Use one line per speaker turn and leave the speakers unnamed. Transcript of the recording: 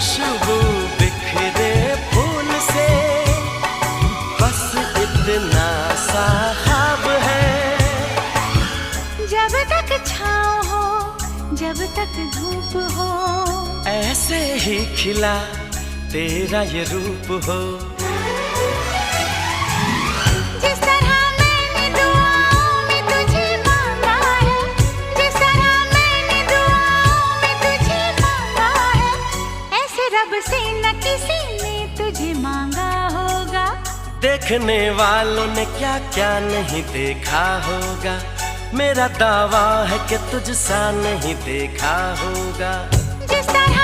खुशबू बिखरे फूल से, बस इतना सा ख्वाब है।
जब तक छाँव हो, जब तक धूप हो,
ऐसे ही खिला तेरा ये रूप हो।
जिस तरह मैंने दुआओं में तुझे मांगा है, जिस तरह मैंने दुआओं में तुझे मांगा है, ऐसे रब से न किसी ने तुझे मांगा होगा।
देखने वालों ने क्या क्या नहीं देखा होगा, मेरा दावा है कि तुझसा नहीं देखा होगा।
जिस तरह